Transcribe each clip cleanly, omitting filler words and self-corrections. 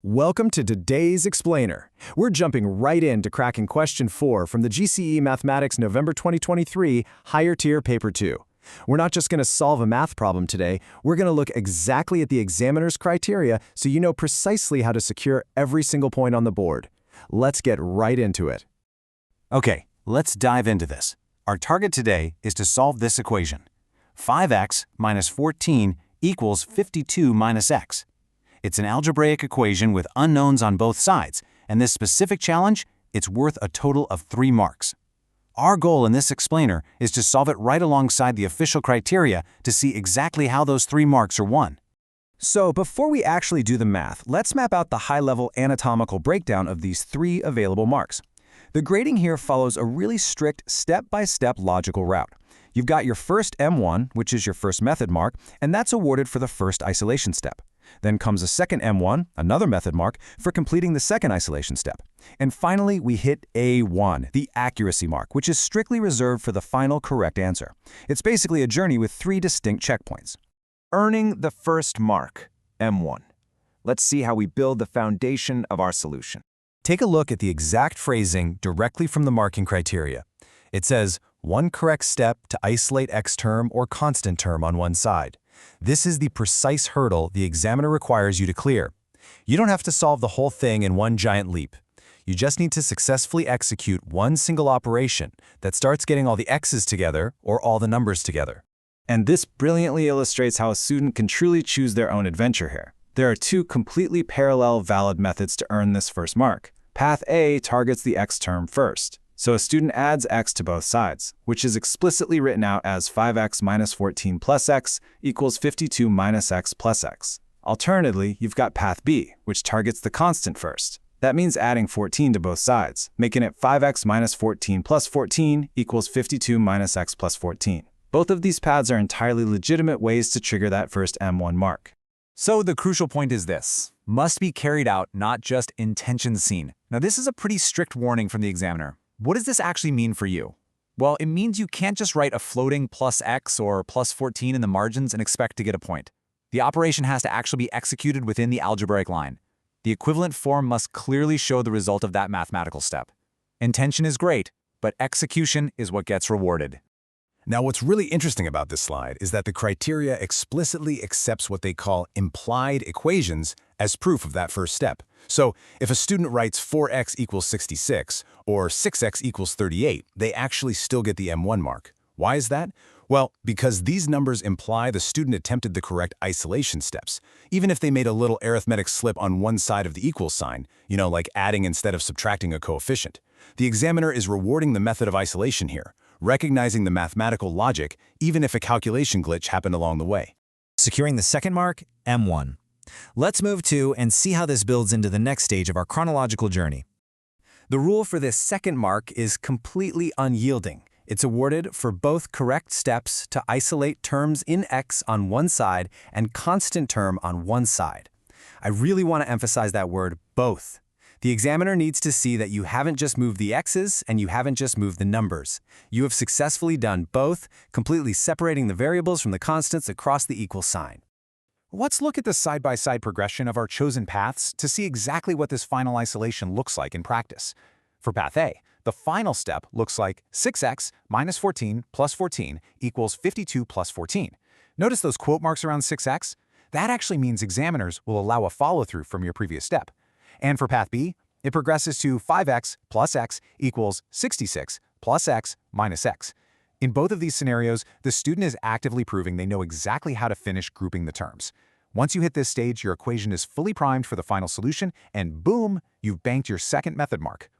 Welcome to today's Explainer. We're jumping right into cracking question 4 from the GCE Mathematics November 2023 Higher Tier Paper 2. We're not just going to solve a math problem today, we're going to look exactly at the examiner's criteria so you know precisely how to secure every single point on the board. Let's get right into it. Okay, let's dive into this. Our target today is to solve this equation. 5x minus 14 equals 52 minus x. It's an algebraic equation with unknowns on both sides, and this specific challenge, it's worth a total of 3 marks. Our goal in this explainer is to solve it right alongside the official criteria to see exactly how those 3 marks are won. So before we actually do the math, let's map out the high-level anatomical breakdown of these 3 available marks. The grading here follows a really strict step-by-step logical route. You've got your first M1, which is your first method mark, and that's awarded for the first isolation step. Then comes a second M1, another method mark, for completing the second isolation step. And finally, we hit A1, the accuracy mark, which is strictly reserved for the final correct answer. It's basically a journey with 3 distinct checkpoints. Earning the first mark, M1. Let's see how we build the foundation of our solution. Take a look at the exact phrasing directly from the marking criteria. It says, one correct step to isolate x term or constant term on one side. This is the precise hurdle the examiner requires you to clear. You don't have to solve the whole thing in one giant leap. You just need to successfully execute one single operation that starts getting all the x's together or all the numbers together. And this brilliantly illustrates how a student can truly choose their own adventure here. There are 2 completely parallel valid methods to earn this first mark. Path A targets the x term first. So a student adds x to both sides, which is explicitly written out as 5x minus 14 plus x equals 52 minus x plus x. Alternatively, you've got path B, which targets the constant first. That means adding 14 to both sides, making it 5x minus 14 plus 14 equals 52 minus x plus 14. Both of these paths are entirely legitimate ways to trigger that first M1 mark. So the crucial point is this: must be carried out, not just intention seen. Now this is a pretty strict warning from the examiner. What does this actually mean for you? Well, it means you can't just write a floating plus x or plus 14 in the margins and expect to get a point. The operation has to actually be executed within the algebraic line. The equivalent form must clearly show the result of that mathematical step. Intention is great, but execution is what gets rewarded. Now, what's really interesting about this slide is that the criteria explicitly accepts what they call implied equations as proof of that first step. So, if a student writes 4x equals 66 or 6x equals 38, they actually still get the M1 mark. Why is that? Well, because these numbers imply the student attempted the correct isolation steps, even if they made a little arithmetic slip on one side of the equal sign, like adding instead of subtracting a coefficient. The examiner is rewarding the method of isolation here, recognizing the mathematical logic even if a calculation glitch happened along the way. Securing the second mark, M1. Let's move to and see how this builds into the next stage of our chronological journey. The rule for this second mark is completely unyielding. It's awarded for both correct steps to isolate terms in x on one side and constant term on one side. I really want to emphasize that word, both. The examiner needs to see that you haven't just moved the x's and you haven't just moved the numbers. You have successfully done both, completely separating the variables from the constants across the equal sign. Let's look at the side-by-side progression of our chosen paths to see exactly what this final isolation looks like in practice. For path A, the final step looks like 6x minus 14 plus 14 equals 52 plus 14. Notice those quote marks around 6x? That actually means examiners will allow a follow-through from your previous step. And for path B, it progresses to 5x plus x equals 66 plus x minus x. In both of these scenarios, the student is actively proving they know exactly how to finish grouping the terms. Once you hit this stage, your equation is fully primed for the final solution, and boom, you've banked your second method mark.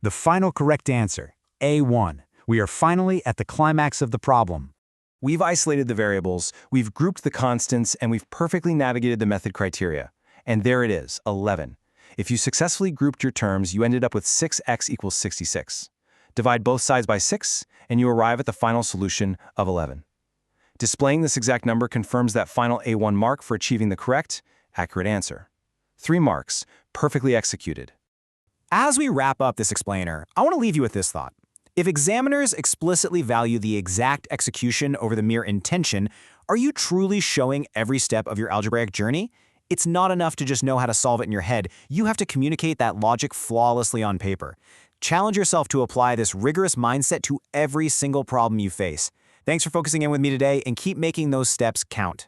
The final correct answer, A1. We are finally at the climax of the problem. We've isolated the variables, we've grouped the constants, and we've perfectly navigated the method criteria. And there it is, 11. If you successfully grouped your terms, you ended up with 6x equals 66. Divide both sides by 6, and you arrive at the final solution of 11. Displaying this exact number confirms that final A1 mark for achieving the correct, accurate answer. 3 marks, perfectly executed. As we wrap up this explainer, I want to leave you with this thought. If examiners explicitly value the exact execution over the mere intention, are you truly showing every step of your algebraic journey? It's not enough to just know how to solve it in your head. You have to communicate that logic flawlessly on paper. Challenge yourself to apply this rigorous mindset to every single problem you face. Thanks for focusing in with me today, and keep making those steps count.